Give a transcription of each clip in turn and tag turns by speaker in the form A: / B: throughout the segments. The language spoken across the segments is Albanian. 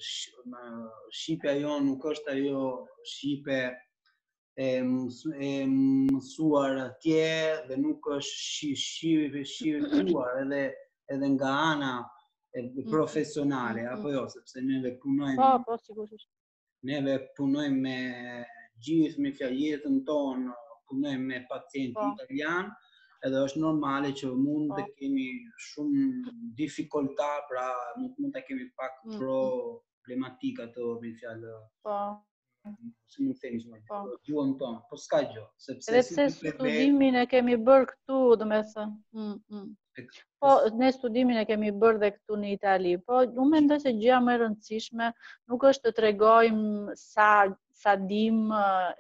A: shqipja jo nuk është ajo shqipe e mësuar atje dhe nuk është shqiptuar edhe nga ana profesionale, apo jo, sepse neve punojmë.
B: Po, sigurisht.
A: Neve punojmë me gjithë me jetën tonë, punojmë me pacienti italian, edhe është normale që mund të kemi shumë difikulta, pra mund të kemi pak problematika të me fjalë. Si mund të themi gjuhën tonë, po s'ka gjë, sepse
B: edhe pse studimin e kemi bërë këtu, domethënë. Po, ne studimin e kemi bërë dhe këtu në Itali, po unë mendoj se gjëja më e rëndësishme nuk është të tregojmë sa dim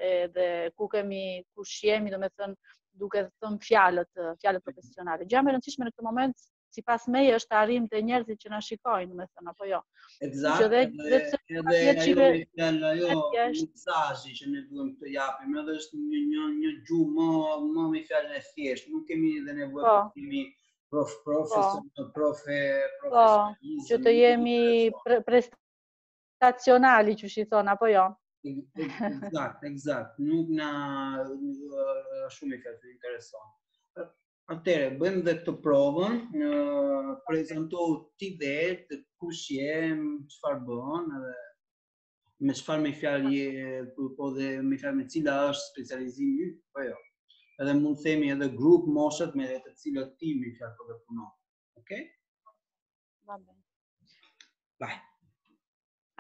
B: edhe kush jemi, domethënë duke thënë fjalët profesionale. Gjëja më e rëndësishme në këtë moment, sipas meje, është të arrijmë te njerëzit që na shikojnë, domethënë, apo jo.
A: Eksakt, edhe ajo mesazhi që ne duhem të japim, edhe është një gjuhë më me fjalën e thjeshtë, nuk kemi edhe nevojë të kemi profesionalizëm.
B: Që të jemi prestacionali, që shi thonë, apo jo?
A: Eksakt, nuk na shumë i fjalë intereson. Atëre, bëjmë dhe këtë provën, prezantohu ti vetë, kush je, çfarë bën, edhe me çfarë me fjalë po dhe me fjalë me cila është specializimi yt, po jo. Edhe mund të themi edhe grup moshat me të cilët ti me fjalë po punon. Okej?
B: Va bene.
A: Vai.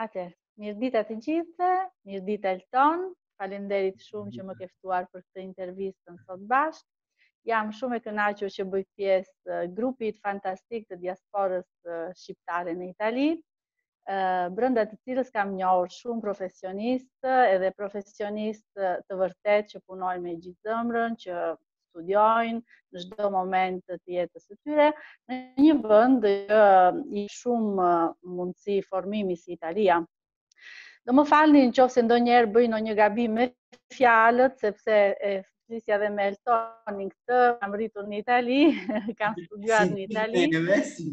B: Atëherë, mirëdita të gjithëve, mirëdita Elton, faleminderit shumë që më ke ftuar për këtë intervistën sot bashkë. Jam shumë e kënaqur që bëj pjesë grupit fantastik të diasporës shqiptare në Itali, brenda të cilës kam njohur shumë profesionistë edhe profesionistë të vërtet që punojnë me gjithë zemrën, që studiojnë në çdo moment të jetës së tyre, në një vend që i shumë mundësi formimi si Italia. Do më falni nëse ndonjëherë bëj ndonjë gabim me fjalët, sepse flisja dhe me Eltonin këtë, kam rritur në Itali, kam studiuar në Itali, edhe si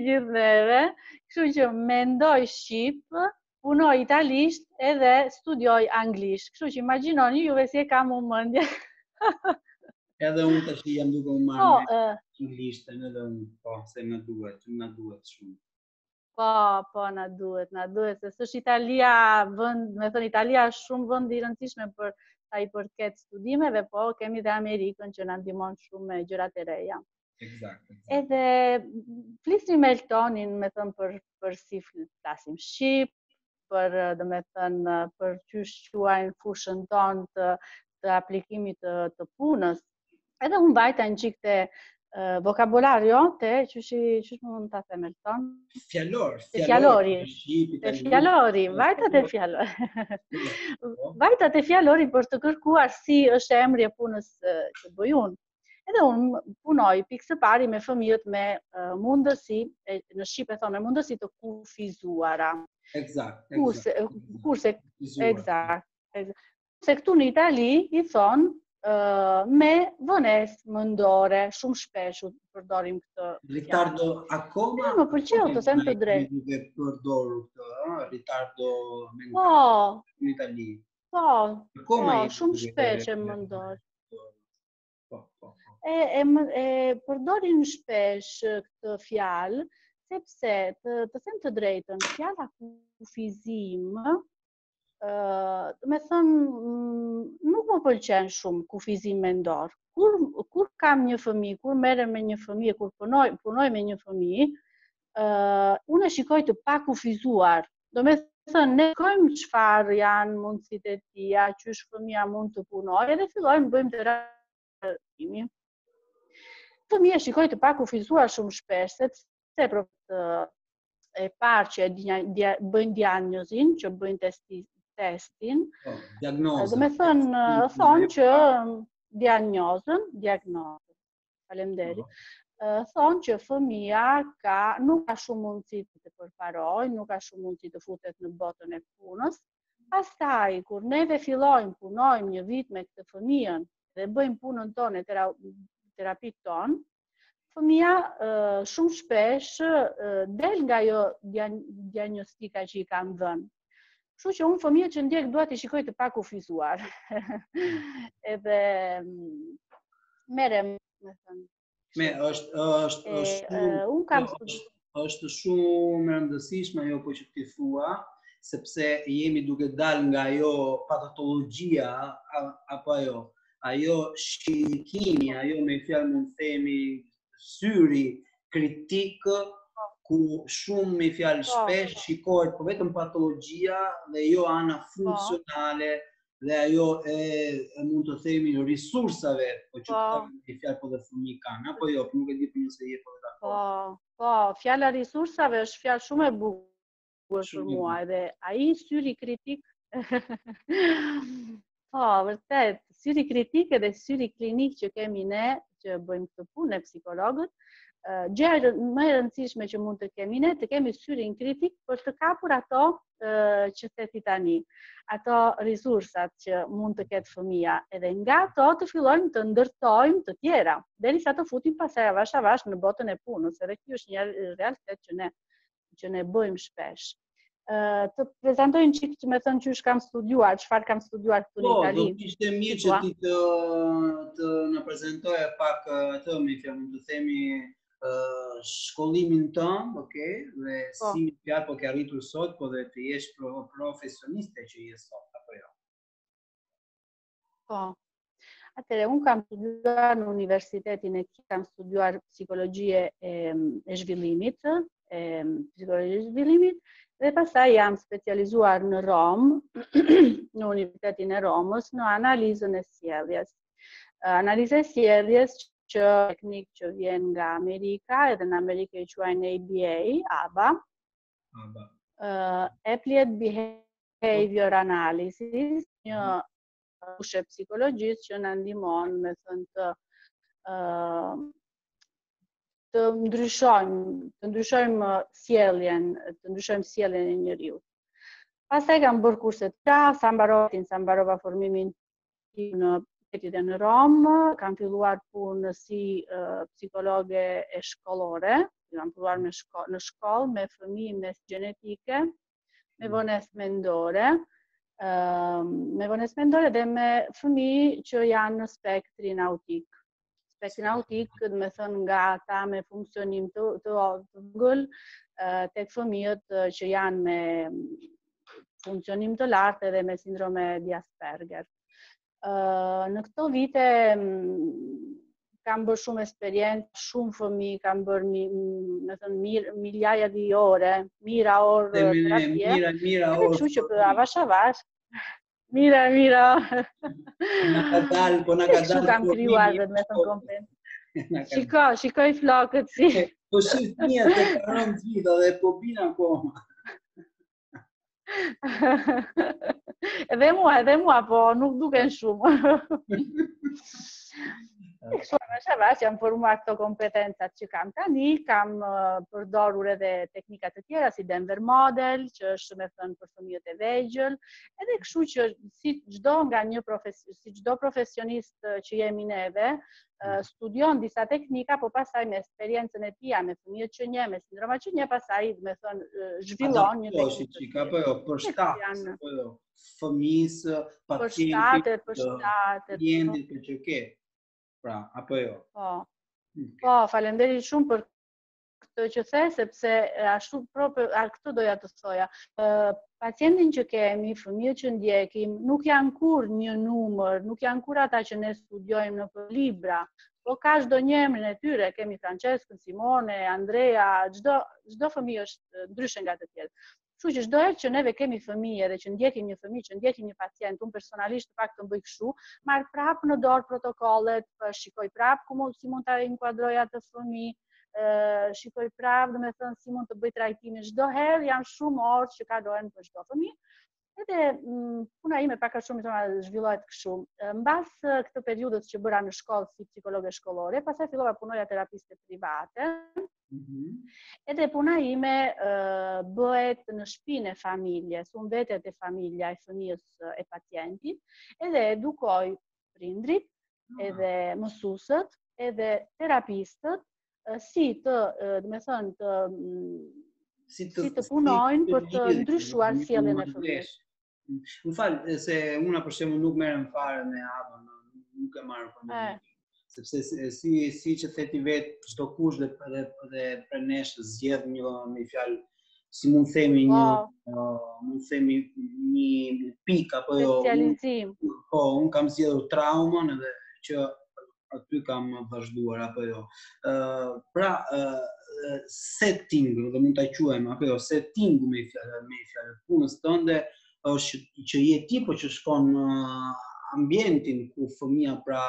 B: gjithë neve, kështu që mendoj shqip, punoj italisht edhe studioj anglisht. Kështu që imagjinoni juve si e kam unë mendje.
A: Edhe unë tash jam duke u marrë me anglishtën, edhe unë, po, se na duhet shumë.
B: Po, na duhet, se s'është Italia vend, me thënë Italia është shumë vend i rëndësishme për sa i përket studimeve, po kemi dhe Amerikën që na ndihmon shumë me gjërat e reja.
A: Eksakt.
B: Edhe flisnim me Eltonin, me thënë për si flasim shqip, për domethënë për çysh quajnë fushën tonë të aplikimit të punës. Edhe unë vajta një çik te vocabolario te çysh mund ta them Elton?
A: Fjalori.
B: Vajta te fjalori. Vajta te fjalori për të kërkuar si është emri i punës që bëj unë. Edhe unë punoj pikë së pari me fëmijët me mundësi, në shqip e thonë me mundësi të kufizuara.
A: Eksakt.
B: Se këtu në Itali i thonë me vonesë mendore, shumë shpesh përdorim këtë.
A: Ritardo akoma.
B: Më pëlqeu të them të drejtë.
A: Duke përdorur këtë, ritardo mentale në Itali.
B: Po, shumë shpesh e mendoj. E përdorin shpesh këtë fjalë, sepse të them të drejtën, fjala kufizim, me thënë, nuk më pëlqen shumë kufizim mendor. Kur kam një fëmijë, kur merrem me një fëmijë, kur punoj me një fëmijë, unë e shikoj të pakufizuar. Do me thënë, ne shikojmë çfarë janë mundësitë e tija, qysh fëmija mund të punojë, edhe fillojmë bëjmë terapimi. Fëmija shikoj të pakufizuar shumë shpesh, sepse e parë që bëjnë diagnozin, që bëjnë testin, do me thënë, thonë që diagnozën, faleminderit, thonë që fëmija nuk ka shumë mundësi të përparojë, nuk ka shumë mundësi të futet në botën e punës. Pastaj, kur neve punojmë një vit me këtë fëmijën dhe bëjmë punën tonë, terapitë tonë, fëmia shumë shpesh del nga ajo diagnostika që i kanë dhënë. Kështu që unë fëmijët që ndjek dua t'i shikoj të pakufizuar. Edhe merrem, me thënë.
A: Është shumë e rëndësishme ajo po që ti thua, sepse jemi duke dalë nga ajo patologjia apo ajo shikimi, ajo me fjalë mund të themi syri kritik, ku shumë me fjalë shpesh shikohet po vetëm patologjia dhe jo ana funksionale dhe ajo mund të themi resursave, po që me fjalë po dhe fëmijë kanë, apo jo, nuk e di për nëse je po dhe dakord.
B: Po, fjala resursave është fjalë shumë e bukur për mua, edhe ai syri kritik. Po, vërtet, syri kritik edhe syri klinik që kemi ne, që bëjmë këtë punë ne psikologët, gjëja më e rëndësishme që mund të kemi ne, të kemi syrin kritik për të kapur ato që theti tani, ato resursat që mund të ketë fëmia, edhe nga ato të fillojmë të ndërtojmë të tjera, derisa të futim pastaj avash në botën e punës, edhe ky është një realitet që ne bëjmë shpesh. Të prezantoj një çik që më thënë qysh kam studiuar, çfarë kam studiuar këtu në Itali.
A: Po, do ishte mirë që ti të na prezantoje pak atë, me fjalë mund të themi shkollimin tënd, okay, dhe si fjalë po ke arritur sot, po dhe të jesh profesioniste që je sot, apo jo?
B: Po. Atëherë, unë kam studiuar në Universitetin e Kiel, kam studiuar psikologji e zhvillimit, dhe pastaj jam specializuar në Rom, në Universitetin e Romës, në analizën e sjelljes. Analiza e sjelljes që teknik që vjen nga Amerika, edhe në Amerikë e quajnë ABA, Applied Behavior Analysis, një fushë psikologjisë që na ndihmon, me thënë, të ndryshojmë sjelljen e njeriut. Pastaj kam bërë kurse të tjera, sa mbarova formimin në në Rom, kam filluar punë si psikologe e shkollore, kam filluar në shkollë me fëmijë me gjenetike, me vonesë mendore, dhe me fëmijë që janë në spektrin autik. Spektrin autik, dhe me thënë nga ata me funksionim të vogël, tek fëmijët që janë me funksionim të lartë edhe me sindrome di Asperger. Në këto vite kam bërë shumë eksperiencë, shumë fëmijë, kam bërë miljarë di ore, mira orë terapie.
A: Mira orë.
B: Kështu që avash. Mira.
A: Na ka dalë.
B: Kështu kam krijuar dhe me thënë kompetencë. Shikoj flokët si.
A: Po shif fëmijët e kanë vita dhe po bin akoma.
B: Edhe mua, po nuk duken shumë. Kështu avash jam formuar këto kompetencat që kam tani, kam përdorur edhe teknika të tjera si Denver Model, që është me thënë për fëmijët e vegjël, edhe kështu që si çdo profesionist që jemi neve, studion disa teknika, po pastaj me eksperiencën e tij, me fëmijët që njeh, me sindroma që njeh, pastaj me thënë zhvillon një
A: teknikë. Apo jo, për shtatë, apo jo, fëmijës, pacientit, klientit për që ke. Pra, apo jo?
B: Po, falenderit shumë për këtë që the, sepse ashtu këtë doja të thoja. Pacientin që kemi, fëmijët që ndjekim, nuk janë kur një numër, nuk janë kur ata që ne studiojmë në libra, po ka çdo një emrin e tyre, kemi Franceskën, Simone, Andrea, çdo fëmijë është ndryshe nga të tjerë. Kështu që çdo herë që neve kemi fëmijë dhe që ndjekim një fëmijë, që ndjekim një pacient, unë personalisht të paktën bëj kështu, marr prapë në dorë protokollet, shikoj prapë si mund ta inkuadroj atë fëmijë, shikoj prapë, do të thënë si mund të bëj trajtimin. Çdo herë janë shumë orë që kalohen për çdo fëmijë. Edhe puna ime pak a shumë zhvillohet kështu. Mbas këtë periudhës që bëra në shkollë si psikologe shkollore, pastaj fillova punoja terapiste private. Edhe puna ime bëhet në shtëpinë e familjes, unë vetet e familja e fëmijës e pacientit, edhe edukoj prindrit, edhe mësuesët, edhe terapistët si të punojnë për të ndryshuar sjelljen e fëmijës.
A: Më falë, se una për shembull nuk merrem fare me hapën, nuk e marr për sepse si që the ti vetë çdo kush dhe prenesh zgjedh një fjalë, si mund themi një pikë apo jo.
B: Specializim.
A: Po, unë kam zgjedhur traumën edhe që aty kam vazhduar apo jo. Pra, setting, dhe mund ta quajmë apo jo, settingu me fjalë punës tënde është që je ti po që shkon në ambientin ku fëmia pra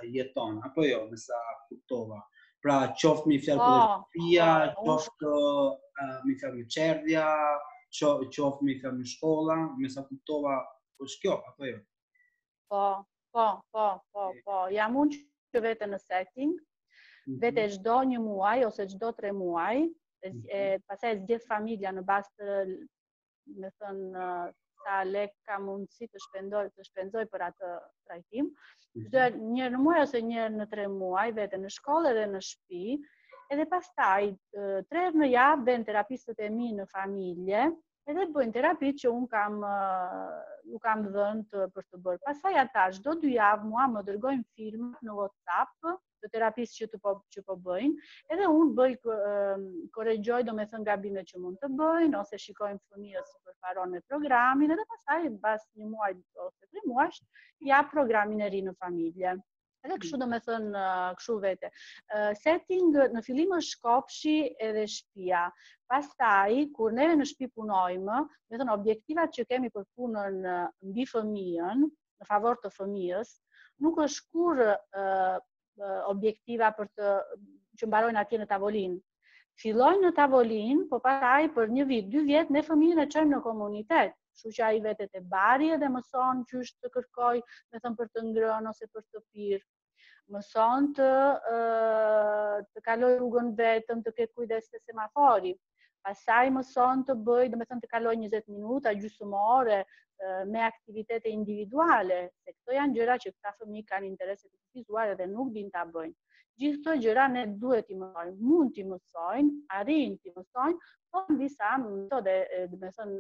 A: jeton, apo jo, me sa kuptova. Pra qoftë me fjalë filozofia, qoftë me fjalë çerdhja, qoftë me fjalë shkolla, me sa kuptova, është kjo, apo jo?
B: Po. Jam unë që vete në setting, vete çdo një muaj ose çdo 3 muaj, pastaj zgjedh familja në bazë të, me thënë, sa lek ka mundësi të shpenzoj për atë trajtim. Çdo një në muaj ose një në 3 muaj, vete në shkollë edhe në shtëpi, edhe pastaj 3 herë në javë bën terapistët e mi në familje, edhe bëjnë terapitë që unë kam dhënë për të bërë. Pastaj ata çdo 2 javë mua më dërgojnë filma në WhatsApp të terapistë që po bëjnë, edhe unë korrigjoj domethënë gabimet që mund të bëjnë, ose shikojmë fëmijës si përfaron me programin, edhe pastaj pas 1 muaj ose 3 muajsh jap programin e ri në familje. Edhe kështu domethënë kështu vete. Setting në fillim është kopshi edhe shtëpia. Pastaj kur neve në shtëpi punojmë, domethënë objektivat që kemi për punën mbi fëmijën, në favor të fëmijës, nuk është kur objektiva që mbarojnë atje në tavolinë. Fillojnë në tavolinë, po pastaj për 1 vit, 2 vjet ne fëmijën e çojmë në komunitet. Kështu që ai vetet e bari dhe mëson qysh të kërkoj, me thënë për të ngrënë ose për të pirë. Mëson të kaloj rrugën vetëm, të ketë kujdes te semafori. Pastaj mëson të bëj, domethënë të kaloj 20 minuta, gjysmore me aktivitete individuale, se këto janë gjëra që këta fëmijë kanë interese të kufizuar dhe nuk din ta bëjnë. Gjithë këto gjëra ne duhet t'i mësojmë, mund t'i mësojnë, arrin t'i mësojnë, por disa metode, domethënë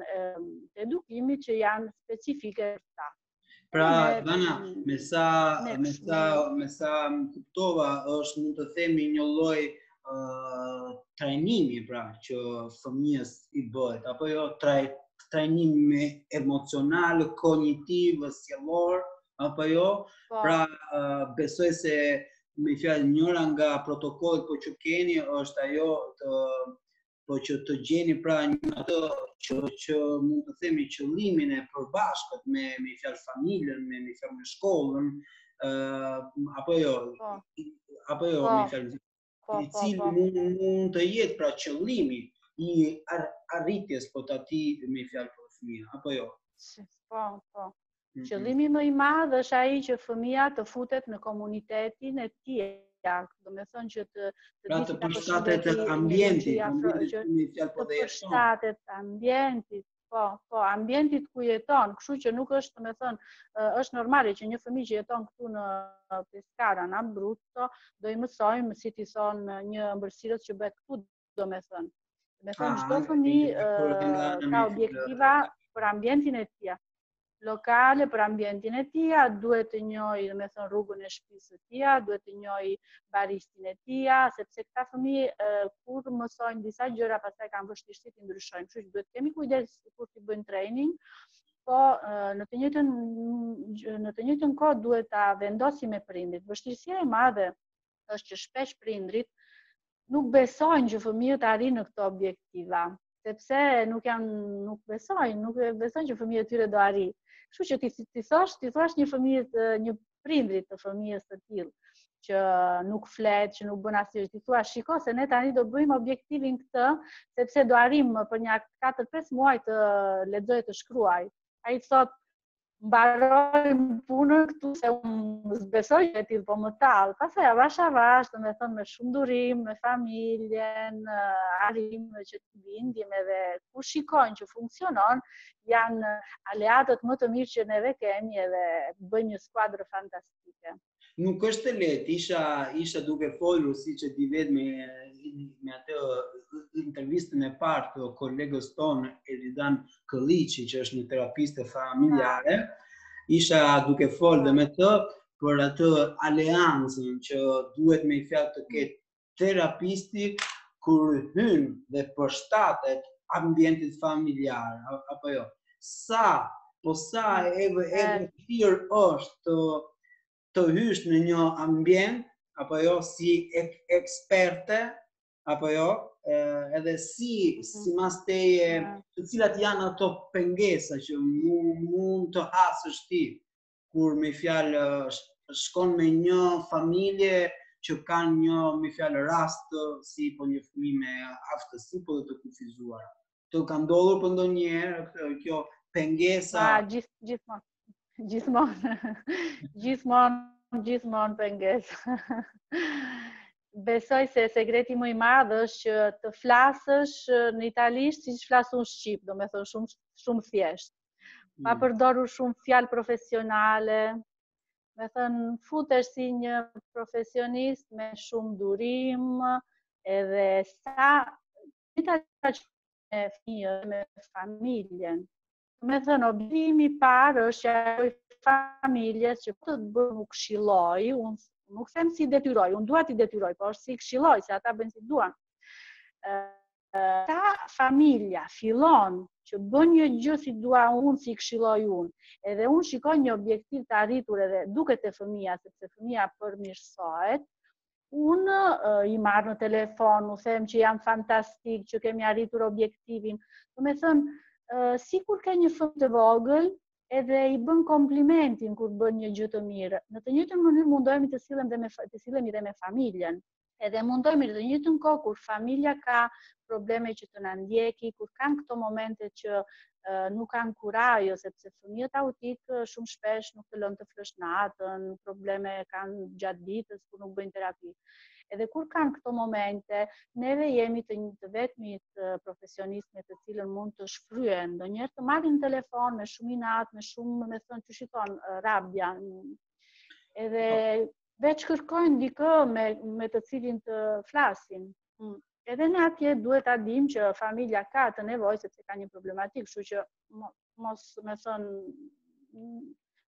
B: të edukimit që janë specifike për ta.
A: Pra, Dana, me sa kuptova, është mund të themi një lloj trajnimi pra që fëmijës i bëhet, apo jo trajnimi emocional, kognitiv, sjellor, apo jo? Pra, besoj se me fjalë njëra nga protokollet po që keni është ajo që të gjeni pra atë që mund të themi qëllimin e përbashkët me fjalë familjen, me fjalë shkollën, apo jo, me fjalë i cili mund të jetë pra qëllimi i arritjes po të atij me fjalë për fëmijën, apo jo?
B: Po. Qëllimi më i madh është ai që fëmia të futet në komunitetin e tij. Domethënë që
A: të përshtatet ambientit,
B: të përshtatet ambientit, po, ambientit ku jeton, kështu që nuk është, domethënë, është normale që një fëmijë që jeton këtu në Pescara, në Abruzzo, do i mësojmë si t'i thonë një ëmbëlsirës që bëhet këtu, domethënë. Domethënë çdo fëmijë ka objektiva për ambientin e tij. Lokale për ambientin e tij, duhet të njohë, domethënë, rrugën e shtëpisë së tij, duhet të njohë baristin e tij, sepse këta fëmijë kur mësojnë disa gjëra, pastaj kanë vështirësi të ndryshojnë. Kështu që duhet të kemi kujdes kur t'i bëjnë training, po në të njëjtën kohë duhet ta vendosim me prindrit. Vështirësia e madhe është që shpesh prindrit nuk besojnë që fëmijët arrin në këto objektiva, sepse nuk besojnë që fëmijët e tyre do arrijnë. Kështu që ti thosh një prindrit të fëmijës të tillë që nuk flet, që nuk bën asgjë, ti thua, shiko se ne tani do bëjmë objektivin këtë, sepse do arrim për një 4-5 muaj të lexoj të shkruaj. Ai thot, mbarojmë punën këtu se unë zbesoj që e tillë, po më tallë. Pastaj avash, domethënë me shumë durim, me familjen, arrim që të bindjem edhe kur shikojnë që funksionon, janë aleatët më të mirë që neve kemi edhe bëjmë një skuadrë fantastike.
A: Nuk është e lehtë, isha duke folur siç e di vetë me atë intervistën e parë të kolegës tonë Eridan Këlliçi, që është një terapiste familjare. Isha duke folur dhe me të për atë aleancën që duhet me i fjalë të ketë terapisti kur hyn dhe përshtatet ambientit familjar, apo jo. Sa e vështirë është të hysh në një ambient, apo jo, si eksperte, apo jo, edhe si mas teje, të cilat janë ato pengesa që mund të hasësh ti, kur me fjalë shkon me një familje që kanë një, me fjalë, rast si po një fëmijë me aftësi po të kufizuar. Të ka ndodhur për ndonjëherë kjo pengesa?
B: Gjithmonë pengesë. Besoj se sekreti më i madh është që të flasësh në italisht siç flas unë shqip, domethënë shumë thjesht. Pa përdorur shumë fjalë profesionale, me thënë futesh si një profesionist me shumë durim, edhe sa me fëmijën, me familjen. Me thënë, obligimi parë është që ajo familjes që të bërë më këshilloj, unë nuk them si detyroj, unë dua t'i detyroj, po është si këshilloj, se ata bëjnë si duan. Ta familja fillon që bën një gjë si dua unë, si këshilloj unë, edhe unë shikoj një objektiv të arritur edhe duket e fëmija, sepse fëmija përmirësohet, unë i marrë në telefon, u them që jam fantastik, që kemi arritur objektivin. Do me thënë, si kur ke një fëmijë të vogël, edhe i bën komplimentin kur bën një gjë të mirë. Në të njëjtën mënyrë mundohemi të sillemi dhe me familjen. Edhe mundohemi në të njëjtën kohë kur familja ka probleme që të na ndjeki, kur kanë këto momente që nuk kanë kurajo, sepse fëmijët autik shumë shpesh nuk të lënë të flesh natën, probleme kanë gjatë ditës kur nuk bëjnë terapi. Edhe kur kanë këto momente, neve jemi të vetmit profesionistë me të cilën mund të shfryen, ndonjëherë të marrin telefon me shumë inat, me shumë, me thënë që shikon, rabja. Edhe veç kërkojnë dikë me të cilin të flasin. Edhe në atje duhet ta dim që familja ka të nevojë sepse ka një problematik, kështu që mos me thënë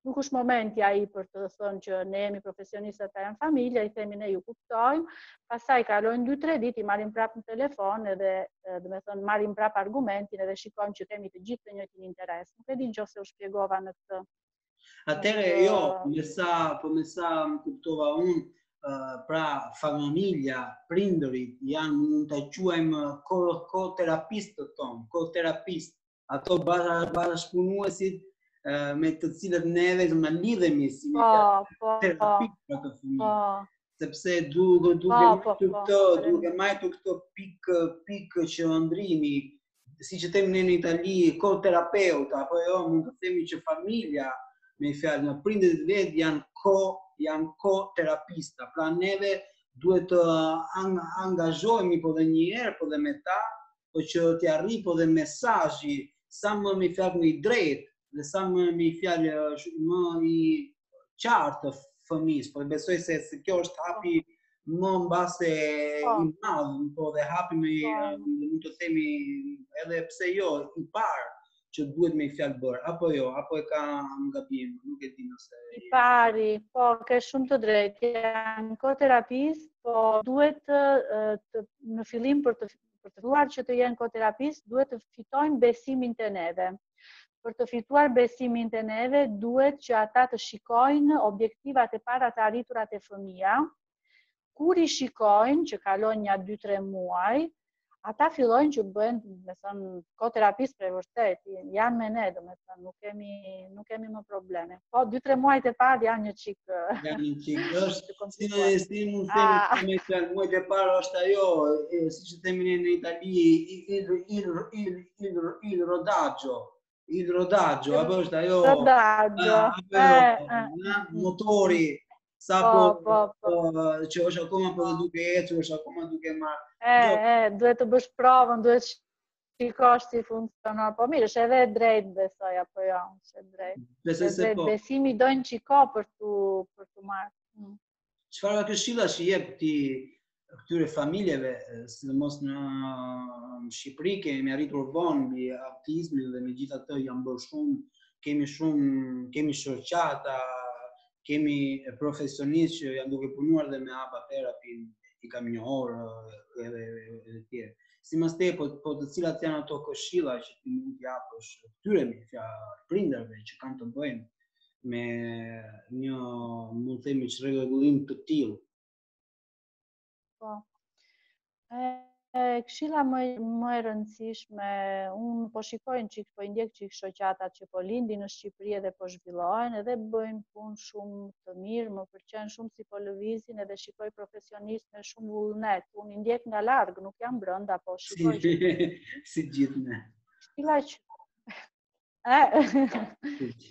B: nuk është momenti ai për të thënë që ne jemi profesionistë, ata janë familja, i themi ne ju kuptojmë, pastaj kalojnë 2-3 ditë, i marrim prapë në telefon edhe do të thënë marrim prapë argumentin edhe shikojmë që kemi të gjithë të njëjtin interes. Nuk e di nëse u shpjegova në këtë.
A: Atëre jo, me sa më kuptova unë, pra familja, prindërit janë, mund të quajmë koterapistët tonë, koterapist, ato bashkëpunuesit me të cilët neve të më lidhemi si me terapit për të fëmijë. Sepse duke majtu këtë pikë qëndrimi, si që themi ne në Itali, koterapeuta, apo jo, mund të themi që familja, me fjalë, në prindërit vetë janë koterapista. Pra neve duhet të angazhohemi po dhe njëherë, po dhe me ta, po që t'i arri po dhe mesazhi sa më me fjalë më i drejtë, dhe sa më i fjalë më i qartë të fëmijës, po besoj se kjo është hapi më mbase i madh, po dhe hapi mund të themi edhe pse jo i parë që duhet me i fjalë bërë, apo jo, apo e ka ngabim, nuk e di nëse...
B: I pari, po, ke shumë të drejtë, janë koterapist, po duhet në fillim për të filluar që të jenë koterapist, duhet të fitojnë besimin të neve. Për të fituar besimin të neve, duhet që ata të shikojnë objektivat e para të arriturat e fëmija. Kur i shikojnë që kalojnë një 2-3 muaj, ata fillojnë që bëjnë, me thënë, koterapist për e vërtet, janë me ne, do me thënë, nuk kemi më probleme. Po, 2-3 muajt e parë janë një qikë.
A: Janë një qikë, është, si mund themi me muajt e parë është ajo, si që themi në Itali, il rodaggio, apo është ajo, motori, që është akoma për dhe duke ecur, është akoma duke marrë.
B: Duhet të bësh provën, duhet shikosh si funksionon, po mirë, është edhe drejt besoj, apo jo, është drejt. Besimi dojnë qiko për të marrë.
A: Çfarë këshillash i jep ti këtyre familjeve, sidomos në Shqipëri, kemi arritur vonë mbi autizmin dhe megjithatë janë bërë shumë, kemi shoqata, kemi profesionistë që janë duke punuar dhe me ABA Therapy, i kam një orë edhe tjerë. Simas te, po të cilat janë ato këshilla që ti mund t'i japësh këtyre prindërve që kanë të bëjnë me një, mund të themi, çrregullim të tillë?
B: Po. Këshilla më e rëndësishme, unë po shikojnë çik, po i ndjek çik shoqatat që po lindin në Shqipëri edhe po zhvillohen edhe bëjnë punë shumë të mirë, më pëlqen shumë si po lëvizin edhe shikoj profesionistë me shumë vullnet. Unë i ndjek nga larg, nuk jam brenda, po shikoj
A: si gjithë ne.
B: Këshilla që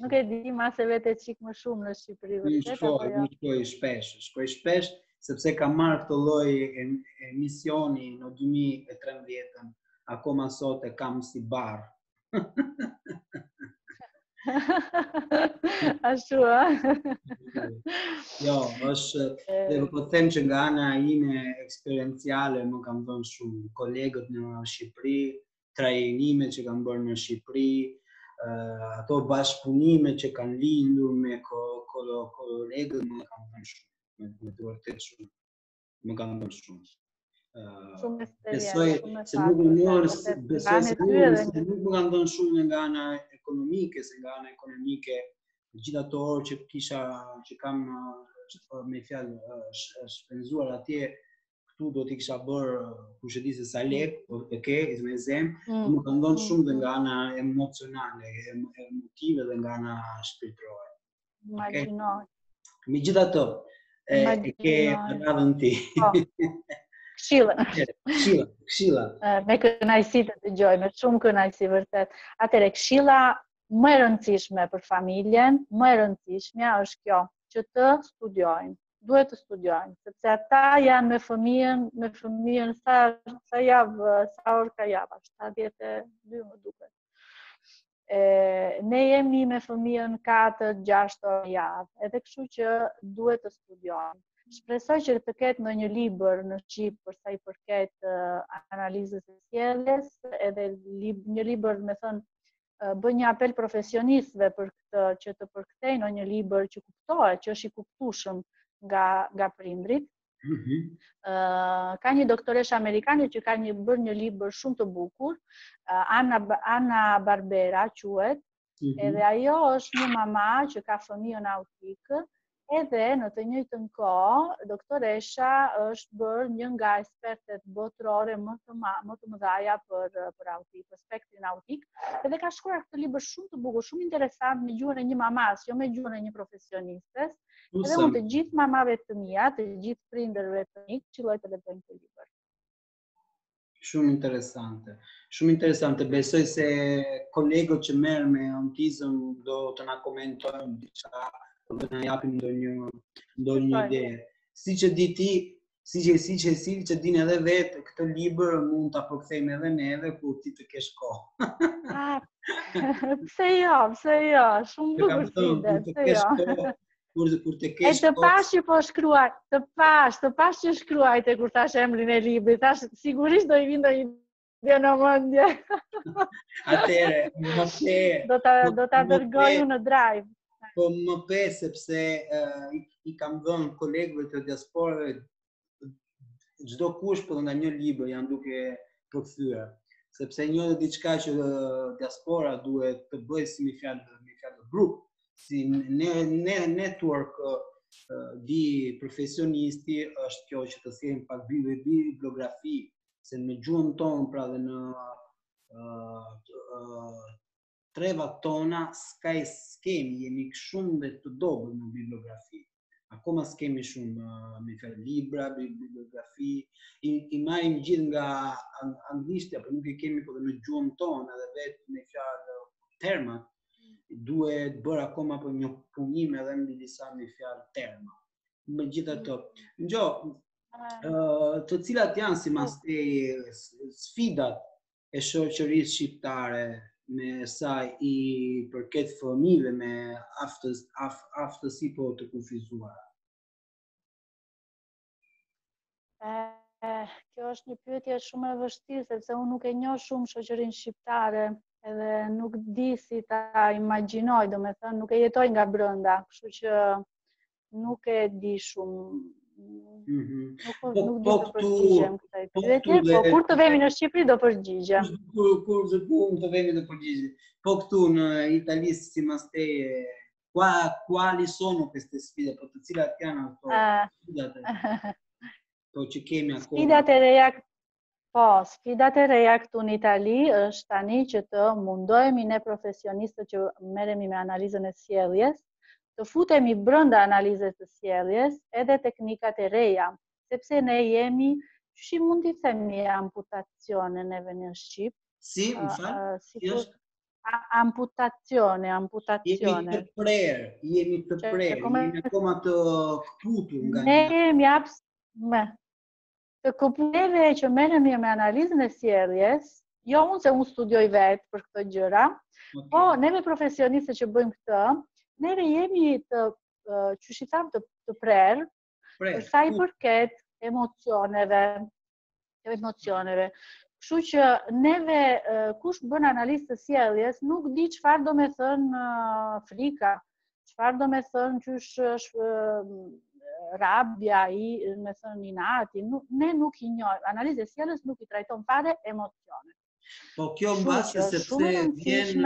B: nuk e di, ma se vete çik më shumë në Shqipëri vërtet apo jo?
A: Shkoj shpesh, sepse kam marrë këtë lloj emisioni në 2013, akoma sot e kam si barr.
B: Ashtu,
A: Jo, dhe po them që nga ana ime eksperienciale më kam dhënë shumë kolegët në Shqipëri, trajnime që kam bërë në Shqipëri, ato bashkëpunime që kanë lindur me kolegët më kanë dhënë shumë. Me të vërtet shumë, më kanë bërë shumë. Besoj se nuk më kanë dhënë shumë nga ana ekonomike, se nga ana ekonomike gjithë ato orë që kam me fjalë shpenzuar atje, këtu do t'i kisha bërë kush e di se sa lek, e ke, me zemë, më kanë dhënë shumë dhe nga ana emocionale, emotive dhe nga ana shpirtërore.
B: Imagjinoj.
A: Megjithatë, e ke radhën ti. Këshilla.
B: Me kënaqësi të dëgjoj, me shumë kënaqësi vërtet. Atëre, këshilla më e rëndësishme për familjen, më e rëndësishmja është kjo, që të studiojnë. Duhet të studiojnë, sepse ata janë me fëmijën sa orë ka java, 72 më duket. Ne jemi me fëmijën 4-6 orë javë, edhe kështu që duhet të studiojnë. Shpresoj që të ketë në një libër në Shqip për sa i përket analizës së sjelljes, edhe një libër, me thënë, bën një apel profesionistëve për këtë, që të përkthejnë në një libër që kuptohet, që është i kuptueshëm nga prindrit. Ka një doktoresh amerikane që ka bërë një libër shumë të bukur, Anna Barbera quhet, edhe ajo është një mama që ka fëmijën autik, edhe në të njëjtën kohë doktoresha është bërë një nga ekspertet botërore më të mëdhaja për autik, për spektrin autik, edhe ka shkruar këtë libër shumë të bukur, shumë interesant me gjuhën e një mamas, jo me gjuhën e një profesionistes. Edhe unë të gjithë mamave të mia, të gjithë prindërve të mi, këshilloj të lexojnë këtë libër.
A: Shumë interesante. Shumë interesante. Besoj se kolegët që merren me autizëm do të na komentojnë diçka, do të na japin ndonjë ide. Siç e di ti, siç e din edhe vetë, këtë libër mund ta përkthejmë edhe neve kur ti të kesh kohë.
B: Pse jo, shumë bukur si ide, pse jo.
A: Kur të kesh
B: të pash që po shkruaj, të pash që shkruajte kur thash emrin e librit, thash sigurisht do i vinë ndonjë ide në mendje.
A: Atëre,
B: do ta dërgoj në drive.
A: Po më pe, sepse i kam dhënë kolegëve të diasporave, çdo kush po nga një libër janë duke përkthyer, sepse një diçka që diaspora duhet të bëjë si me fjalë grup, si network di profesionisti, është kjo që të thënë pak bibliografi, se në gjuhën tonë, pra dhe në trevat tona, skemi, jemi shumë dhe të dobët në bibliografi. Akoma s'kemi shumë me fjalë libra, bibliografi, i marrim gjithë nga anglishtja, por nuk i kemi po dhe në gjuhën tonë, edhe vetë me fjalë termat, duhet bërë akoma për një punim edhe mbi disa me fjalë terma. Megjithatë, të cilat janë sipas teje sfidat e shoqërisë shqiptare me sa i përket fëmijëve me aftësi po të kufizuara?
B: Kjo është një pyetje shumë e vështirë, sepse unë nuk e njoh shumë shoqërinë shqiptare, edhe nuk di si ta imagjinoj, domethënë nuk e jetoj nga brenda, kështu që nuk e di shumë. Nuk di të përgjigjem kësaj pyetje, po kur të vemi në Shqipëri do përgjigjem.
A: Kur të vemi do përgjigjem. Po këtu në Itali si mas te quali sono queste sfide, po të cilat janë ato që kemi akoma?
B: Sfidat e reja këtu në Itali është tani që të mundohemi ne profesionistët që merremi me analizën e sjelljes, të futemi brenda analizës së sjelljes edhe teknikat e reja, sepse ne jemi, si mund t'i themi amputazione neve në Shqip?
A: Si, më fal?
B: Amputazione.
A: Jemi të prerë, jemi akoma të këputur nga
B: ne jemi të këputeve që merremi me analizën e sjelljes, jo unë se unë studioj vetë për këto gjëra, po neve profesioniste që bëjmë këtë, neve jemi që të prerë, për sa i përket emocioneve. Kështu që neve, kush bën analizë të sjelljes, nuk di çfarë do me thënë frika, çfarë do me thënë qysh është rabja, me thënë inati, ne nuk i njohim. Analiza e sjelljes nuk i trajton fare emocionet.
A: Po kjo mbase sepse vjen.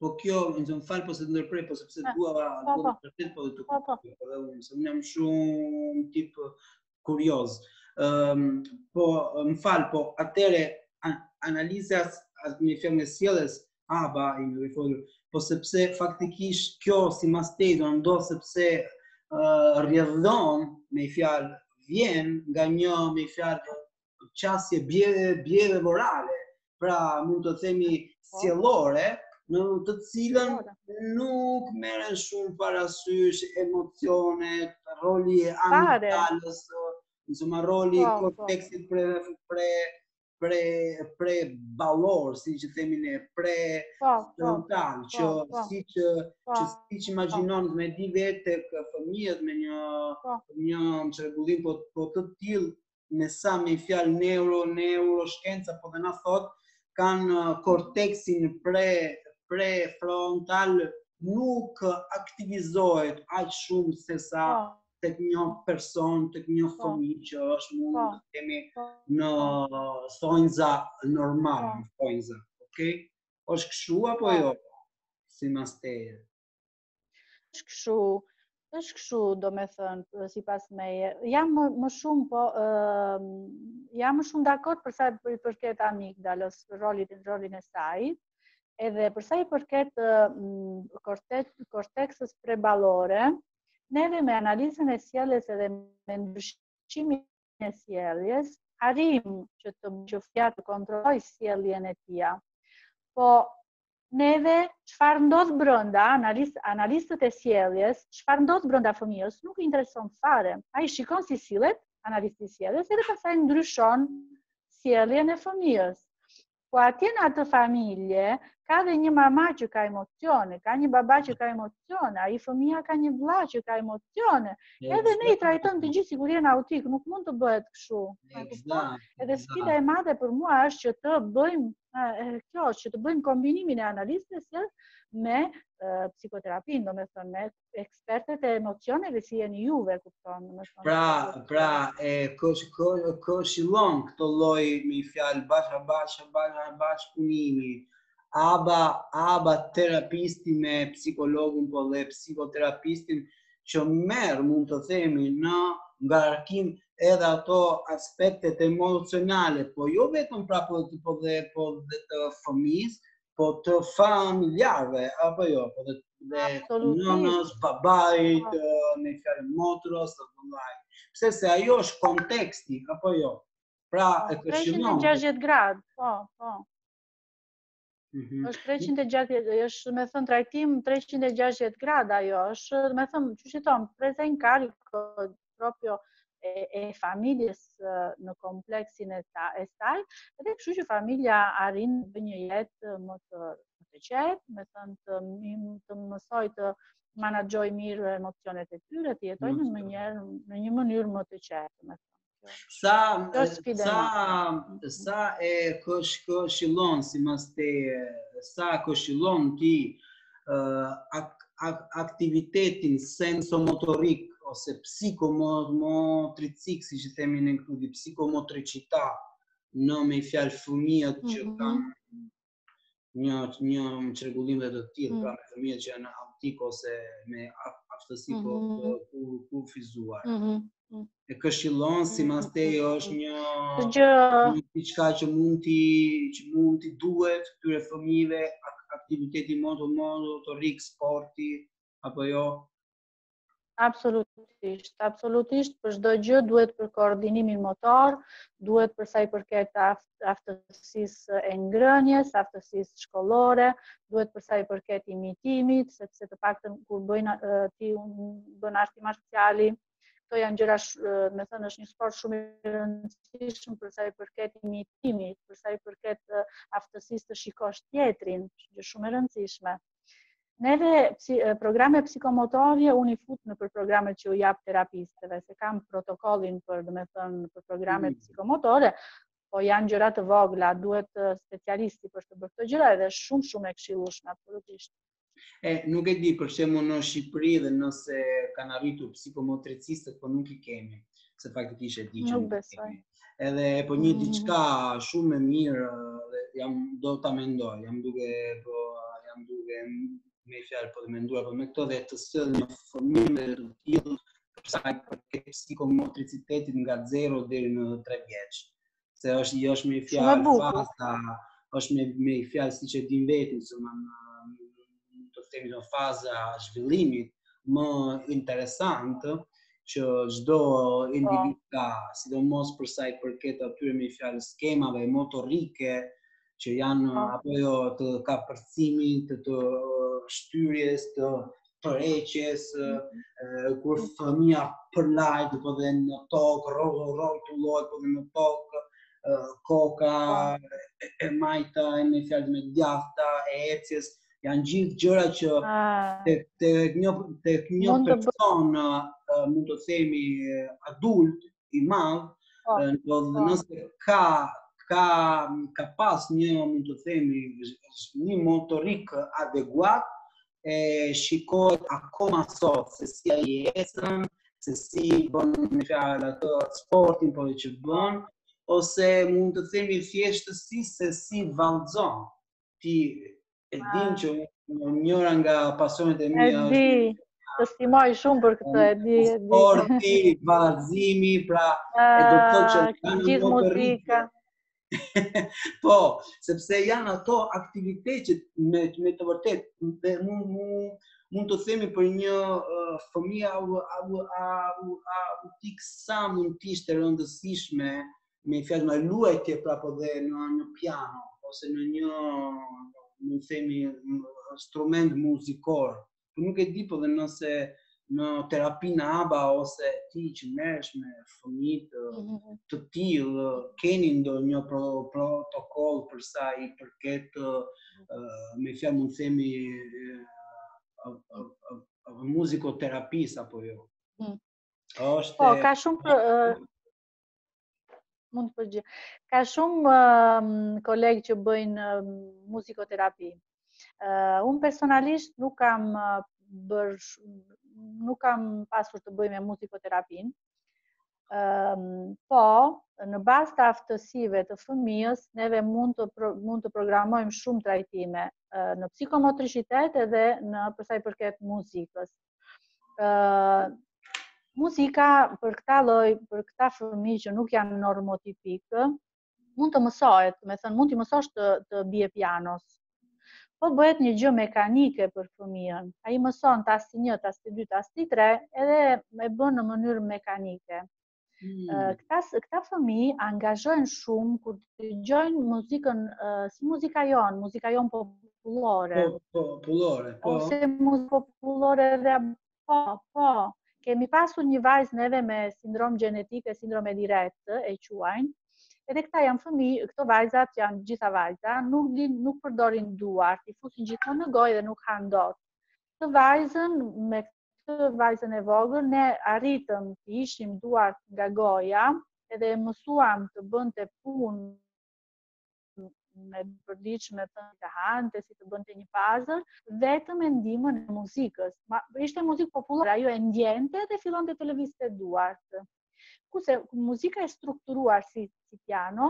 A: Po kjo, më fal po se të ndërprej, po sepse dua vërtet po të kuptoj, edhe unë jam shumë tip kurioz. Po më fal, po atëre analiza me fjalën e sjelljes, i më rifolur, po sepse faktikisht kjo si mas te do ndodh sepse rrjedhon me fjalë vjen nga një me fjalë qasje bjeve morale, pra mund të themi sjellore, në të cilën nuk merren shumë parasysh emocionet, roli amigdalës, insomma roli kontekstit pre ballor, si që themi ne, frontal, që siç imagjinon me di vetë tek fëmijët me një çrregullim po të tillë, me sa me fjalë neuroshkenca po dhe na thot, kanë korteksin prefrontal nuk aktivizohet aq shumë se sa tek një person, tek një fëmijë që është mund të themi në thonjza normal, okay? Është kështu apo jo? Si mas teje?
B: Është kështu, do me thënë, sipas meje. Jam më shumë, po, jam më shumë dakord për sa i përket amigdalës, rolin e saj, edhe për sa i përket korteksës preballore, neve me analizën e sjelljes edhe me ndryshimin e sjelljes, arrim që të kontrolloj sjelljen e tij. Po neve çfarë ndodh brenda, analistët e sjelljes, çfarë ndodh brenda fëmijës, nuk i intereson fare. Ai shikon si sillet analisti i sjelljes edhe pastaj ndryshon sjelljen e fëmijës. Po atje në atë familje, ka dhe një mama që ka emocione, ka një baba që ka emocione, ai fëmia ka një vlla që ka emocione. Edhe ne i trajtojmë të gjithë sikur janë autik, nuk mund të bëhet kështu. Edhe sfida e madhe për mua është që të bëjmë kombinimin e analizës së sjelljes me psikoterapinë, domethënë me ekspertët e emocioneve si jeni juve, kupton, domethënë.
A: Pra këshillon këto lloj me fjalë bash punimi. Aba terapisti me psikologun po dhe psikoterapistin që merr, mund të themi, në ngarkim edhe ato aspektet emocionale, po jo vetëm pra po dhe të fëmijës, po të familjarëve, apo jo, po dhe nënës, babait, me fjalë motrës, të vëllait. Pse se ajo është konteksti, apo jo? Pra e këshillon
B: 360 gradë, po. Është 360, është me thënë trajtim 360 gradë ajo, është me thënë, që që tonë, presa in carico proprio e familjes në kompleksin e saj, edhe kështu që familja arrin në një jetë më të qetë, me thënë të mësoj të menaxhoj mirë emocionet e tyre, të jetoj në një mënyrë më të qetë, me thënë. Kjo është sfida e madhe.
A: Sa e këshillon, si mas te, sa këshillon ti aktivitetin sensomotorik ose psikomotricik, si që themi në këtu, psikomotricità në me fjalë fëmijët që kanë një çrregullim të tillë, pra me fëmijët që janë autik ose me aftësi të kufizuar. E këshillon si mas te është një diçka që mund t'i duhet këtyre fëmijëve, aktiviteti motorik, sporti, apo jo?
B: Absolutisht, absolutisht, për çdo gjë duhet për koordinimin motor, duhet për sa i përket aftësisë e ngrënies, aftësisë shkollore, duhet për sa i përket imitimit, sepse të paktën kur bën arti marciali, këto janë gjëra, me thënë, është një sport shumë i rëndësishëm për sa i përket imitimit, për sa i përket aftësisë të shikosh tjetrin, gjë shumë e rëndësishme. Neve programe psikomotorje unë i fut në për programet që u jap terapistëve, se kam protokollin për, do me thënë, për programe psikomotore, po janë gjëra të vogla, duhet specialisti për të bërë këto gjëra edhe shumë e këshillueshme absolutisht.
A: Nuk e di për shembull në Shqipëri dhe nëse kanë arritur psikomotricistët, po nuk i kemi, se faktikisht e di që nuk i kemi. Edhe po një diçka shumë e mirë, do ta mendoj, jam duke me fjalë po të menduar për me këto dhe të sjell një fëmijë të tillë për sa i përket psikomotricitetit nga 0 deri në 3 vjeç. Se është me fjalë faza, është me fjalë siç e din vetë, të themi në faza zhvillimit më interesantë që çdo individ ka, sidomos për sa i përket atyre me fjalë skemave motorike që janë apo jo të kapërcimit, të shtyrjes, të tërheqjes, kur fëmia përlajt, po dhe në tokë, rrotullohet, po dhe në tokë, koka e majta, me fjalë me djathta, e ecjes, janë gjithë gjëra që tek një person, mund të themi adult, i madh, nëse ka pas një, mund të themi, një motorik adeguat, shikohet akoma sot se si ai ecën, se si bën me fjalë atë sportin po që bën, ose mund të themi thjeshtësi se si vallëzon. Ti e din që njëra nga pasionet e mia
B: është. E di, të stimoj shumë për këtë, e di.
A: Sporti, vallëzimi, pra e do të thotë që
B: gjithë muzika.
A: Po, sepse janë ato aktivitete me të vërtet mund të themi për një fëmijë autik sa mund të ishte rëndësishme me fjalë në luajtje prapo dhe në një piano ose në një, mund të themi, instrument muzikor. Po nuk e di po dhe nëse në terapinë ABA ose ti që merresh me fëmijë të tillë, keni ndonjë protokoll për sa i përket me fjalë mund të themi muzikoterapisë apo jo?
B: Po, ka shumë mund të përgjigj. Ka shumë kolegë që bëjnë muzikoterapi. Unë personalisht nuk kam pasur të bëj me muzikoterapin, po në bazë të aftësive të fëmijës, neve mund të programojmë shumë trajtime në psikomotricitet edhe në përsa i përket muzikës. Muzika për këta fëmijë që nuk janë normotipikë, mund të mësohet, me thënë mund t'i mësosh të bie pianos. Po bëhet një gjë mekanike për fëmijën. Ai mëson tasti 1, tasti 2, tasti 3, edhe e bën në mënyrë mekanike. Këta fëmijë angazhojnë shumë kur dëgjojnë muzikën, si muzika jon popullore.
A: Popullore, po.
B: Ose muzikë popullore dhe po. Kemi pasur një vajzë neve me sindrom gjenetike, sindrome Dirett, e quajnë. Edhe këta janë fëmijë, këto vajzat janë gjitha vajza, nuk përdorin duart, i fusin gjithmonë në gojë dhe nuk han dot. Me këtë vajzën e vogël, ne arritëm të ishim duart nga goja, edhe mësuam të bënte punë me përditshme të hante, si të bënte një puzzle, vetëm e ndihmën e muzikës. Ishte muzikë popullore, ajo e ndjente dhe fillonte të lëvizte duart. Kurse muzika e strukturuar si piano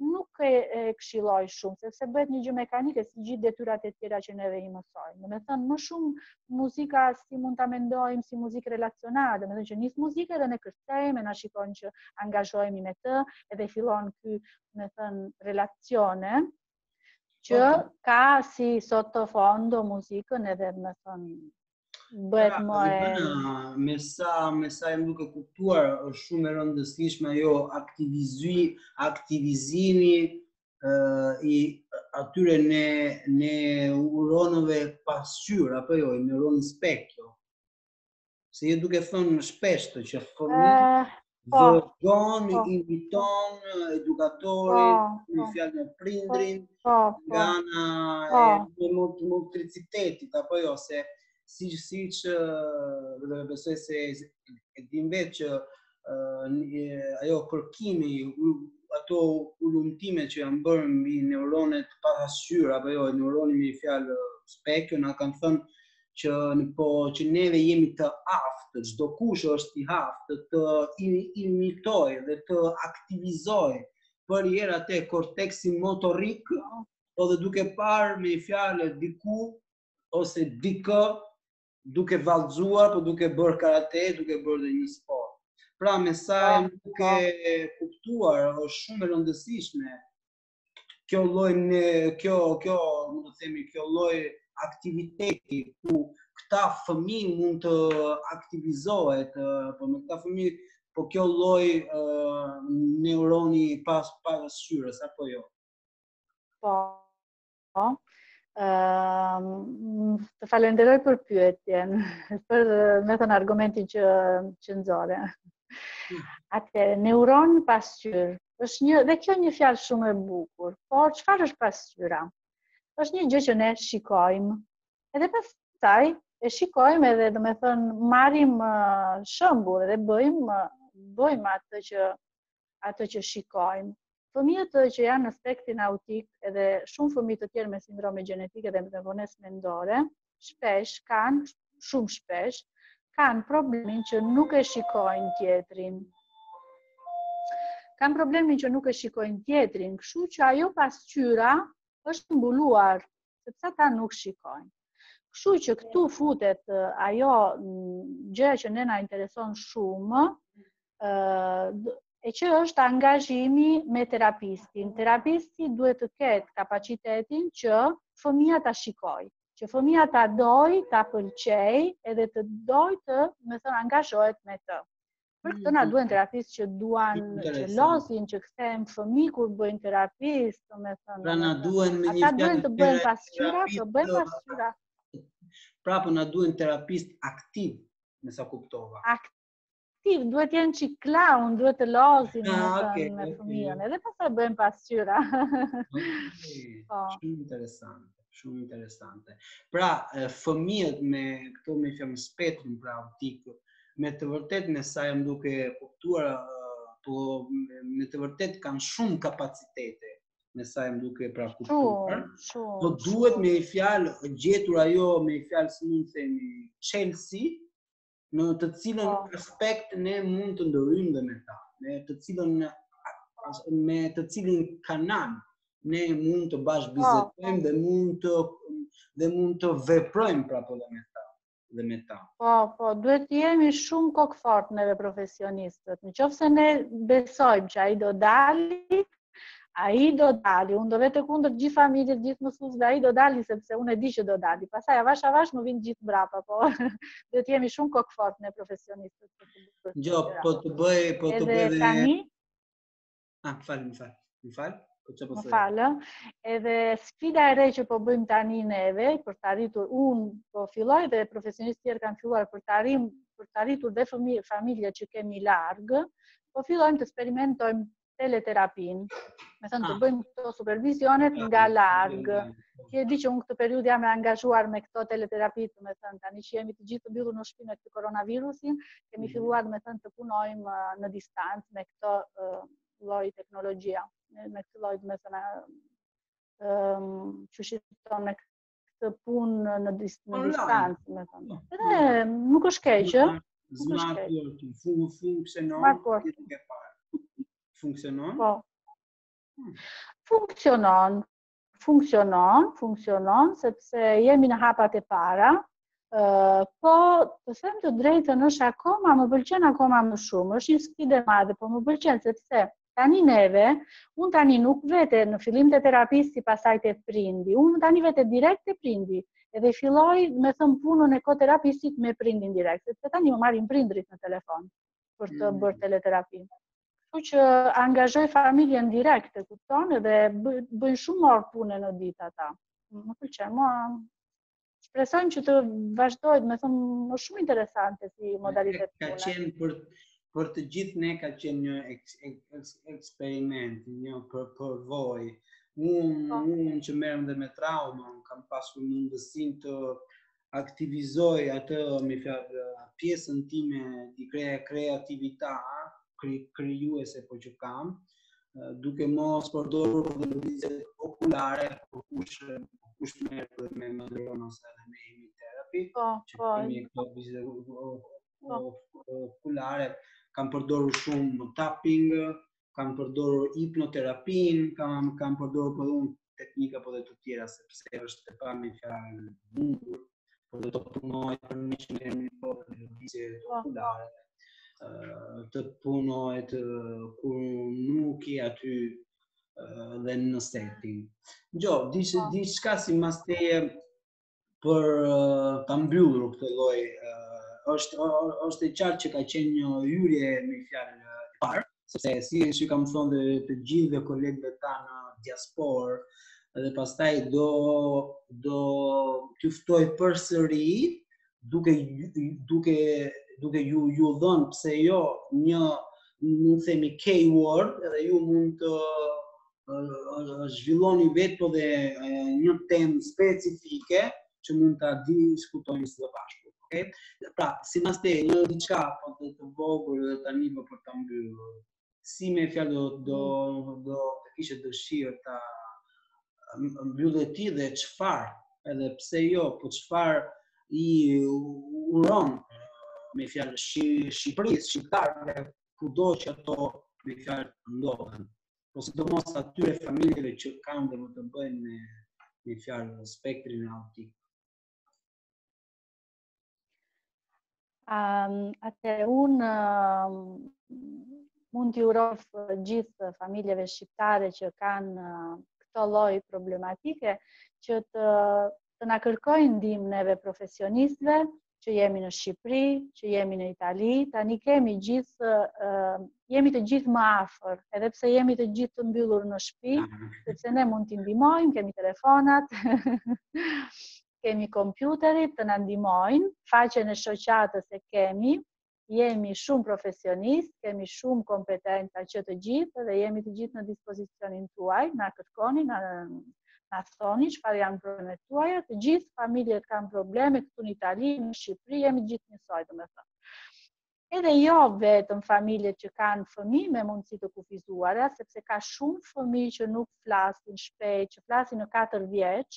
B: nuk e këshilloj shumë, sepse bëhet një gjë mekanike si gjithë detyrat e tjera që neve i mësojmë. Domethënë, më shumë muzika si mund ta mendojmë si muzikë relacionale, domethënë që nis muzikë dhe ne kërcejmë, na shikojnë që angazhohemi me të, edhe fillon ky, domethënë, relacione që ka si sottofondo muzikën edhe domethënë bëhet më e...
A: Me sa e duke kuptuar, është shumë e rëndësishme ajo aktivizimi i atyre neuronëve pasqyrë, apo jo, i neuron specchio. Se je duke thënë shpesh të që fëmijë vërgon, imiton edukatorin, në fjalë me prindrin, nga ana e motricitetit, apo jo, se si që besoj se e dim vetë që ajo kërkimi, ato ulumtime që janë bërë mbi neuronet pasqyrë, apo jo, neuroni me fjalë specchio, na kanë thënë që neve jemi të aftë, çdo kush është i aftë të imitoj dhe të aktivizoj për herë atë korteksin motorik, edhe duke parë me fjalë diku ose dikë duke vallëzuar, po duke bërë karate, duke bërë dhe një sport. Pra, me sa e duke kuptuar, është shumë e rëndësishme kjo lloj aktiviteti ku këta fëmijë mund të aktivizohet, po me këta fëmijë, po kjo lloj neuroni pasqyrës, apo jo?
B: Po. Të falenderoj për pyetjen, për me thënë argumentin që nxore. Atëherë, neuron pasqyrë, dhe kjo një fjalë shumë e bukur, por çfarë është pasqyra? Është një gjë që ne shikojmë, edhe pastaj e shikojmë edhe domethënë marrim shembull dhe bëjmë atë që shikojmë. Fëmijët që janë në spektrin autik edhe shumë fëmijë të tjerë me sindrome gjenetike dhe me vonesë mendore, shumë shpesh, kanë problemin që nuk e shikojnë tjetrin. Kështu që ajo pasqyra është mbuluar, sepse ata nuk shikojnë. Kështu që këtu futet ajo gjë që ne na intereson shumë, e që është angazhimi me terapistin. Terapisti duhet të ketë kapacitetin që fëmia ta shikojë, që fëmia ta doj, ta pëlqej, edhe të doj të, me thënë, angazhohet me të. Për këtë na duhen terapistë që duan, që losin, që kthehen fëmijë kur bëjnë terapist, me thënë.
A: Pra na duhen me një
B: ata duhen të bëjnë pasqyra, të bëjnë pasqyra.
A: Pra po na duhen terapist aktiv, me sa kuptova.
B: Duhet jenë që klaun, duhet të lozin me fëmijën, edhe pastaj bëjmë pasqyra.
A: Shumë interesante. Pra, fëmijët me këto me fjalë spektrin pra autik, me të vërtet me sa jam duke kuptuar, po me të vërtet kanë shumë kapacitete, me sa jam duke pra kuptuar. Po duhet me fjalë gjetur ajo me fjalë si mund të themi Chelsea, në të cilën aspekt ne mund të ndërhyjmë me ta, me të cilin kanal ne mund të bashkëbizetojmë dhe mund të veprojmë prapë dhe me ta.
B: Po, duhet të jemi shumë kokfort neve profesionistët. Nëse ne besojmë që ai do dali, unë do vete kundër gjithë familjes, gjithë mësuesve, ai do dali sepse unë e di që do dali. Pastaj avash më vinë gjithë mbrapa, po do të jemi shumë kokfort ne profesionistët.
A: Po të bëj
B: edhe tani.
A: Më fal.
B: Më falë. Edhe sfida e re që po bëjmë tani neve për të arritur, unë po filloj dhe profesionistë tjerë kanë filluar për të arritur dhe familje që kemi largë, po fillojmë të eksperimentojmë teleterapin. Me thënë të bëjmë këto supervizionet nga largë. Ti e di që unë këtë periudhë jam e angazhuar me këto teleterapit, me thënë tani që jemi të gjithë të mbyllur në shtëpi me këtë koronavirusin, kemi filluar me thënë të punojmë në distancë me këto lloj teknologjia, me këtë lloj me thënë që shqiton me këtë punë në distancë, me thënë. Edhe nuk është keq,
A: Smart working, funksionon?
B: Smart working.
A: Funksionon?
B: Po. Funksionon, sepse jemi në hapat e para, po të them të drejtën është akoma, më pëlqen akoma më shumë, është një sfidë e madhe, po më pëlqen sepse tani neve, unë tani nuk vete në fillim të terapisë si pasaj të prindi, unë tani vete direkt të prindi, edhe filloj me thëmë punën e koterapistit me prindin direkt, sepse tani më marrin prindrit në telefon për të bërë teleterapi. Kështu që angazhoj familjen direkt, e kupton, edhe bëjnë shumë orë pune në ditë ata. Më pëlqen, mua shpresojmë që të vazhdojë, me thëmë, më shumë interesante si modalitet pune.
A: Ka qenë për të gjithë ne ka qenë një eksperiment, një përvojë. Unë që merrem dhe me trauma, kam pasur mundësinë të aktivizoj atë me pjesën time di kreatività, krijuese po që kam, duke mos përdorur dhe lëvizje okulare, për kush merr me dron ose edhe me imiterapi, që kemi këto lëvizje okulare, kam përdorur shumë tapping, kam përdorur hipnoterapin, kam përdorur për unë teknika po dhe të tjera, sepse është e pa me fjalë mundur, por dhe të punoj për 100 minuta në lëvizje okulare, të punojt kur nuk je aty dhe në setting. Gjo, diçka si mas teje për ta mbyllur këtë lloj, është e qartë që ka qenë një hyrje me fjalë e parë, sepse si kam thonë dhe të gjithë dhe kolegëve tanë në diasporë, dhe pastaj do t'ju ftoj përsëri duke ju dhënë pse jo një, mund të themi keyword, edhe ju mund të zhvilloni vetë po dhe një temë specifike që mund ta diskutojmë së bashku, okay? Pra, sipas te një diçka po të vogël dhe tani për ta mbyllur. Si me fjalë do kishe dëshirë ta mbyllë ti dhe çfarë, edhe pse jo, po çfarë i uron me fjalë Shqipërisë, shqiptarëve, kudo që ato me fjalë ndodhen. Po sidomos atyre familjeve që kanë dhe më të bëjnë me fjalë spektrin autik.
B: Atëherë unë mund t'i uroj gjithë familjeve shqiptare që kanë këto lloj problematike që të na kërkojnë ndihmë neve profesionistëve që jemi në Shqipëri, që jemi në Itali, tani jemi të gjithë më afër, edhe pse jemi të gjithë të mbyllur në shtëpi, sepse ne mund t'i ndihmojmë, kemi telefonat, kemi kompjuterit të na ndihmojnë, faqen e shoqatës e kemi, jemi shumë profesionistë, kemi shumë kompetenca që të gjithë dhe jemi të gjithë në dispozicionin tuaj, na kërkoni, na thoni çfarë janë problemet tuaja, të gjithë familjet kanë probleme këtu në Itali, në Shqipëri, jemi gjithë njësoj, domethënë. Edhe jo vetëm familjet që kanë fëmijë me mundësi të kufizuara, sepse ka shumë fëmijë që nuk flasin shpejt, që flasin në 4 vjeç,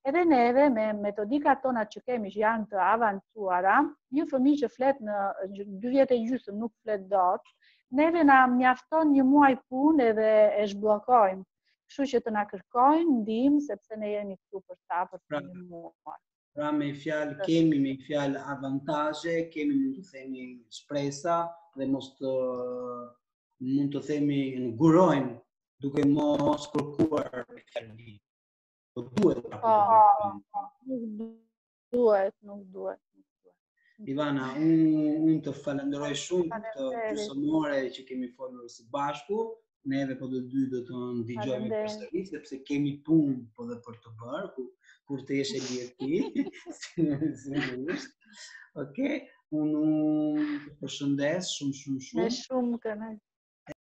B: edhe neve me metodikat tona që kemi që janë të avancuara, një fëmijë që flet në 2 vjet e gjysmë nuk flet dot, neve na mjafton një muaj punë edhe e zhbllokojmë. Kështu që të na kërkojnë ndihmë sepse ne jemi këtu për ta për të ndihmuar.
A: Pra me fjalë kemi me fjalë avantazhe, kemi mund të themi shpresa dhe mund të themi ngurojmë duke mos kërkuar me fjalë. Po duhet.
B: Nuk duhet.
A: Ivana, unë të falenderoj shumë për këtë pjesëmore që kemi folur së bashku. Neve po të dy do të ndigjojmë përsëri, sepse kemi punë po dhe për të bërë, kur të jesh e lirë ti. Okej, unë të përshëndes shumë.
B: Me shumë kënaqësi.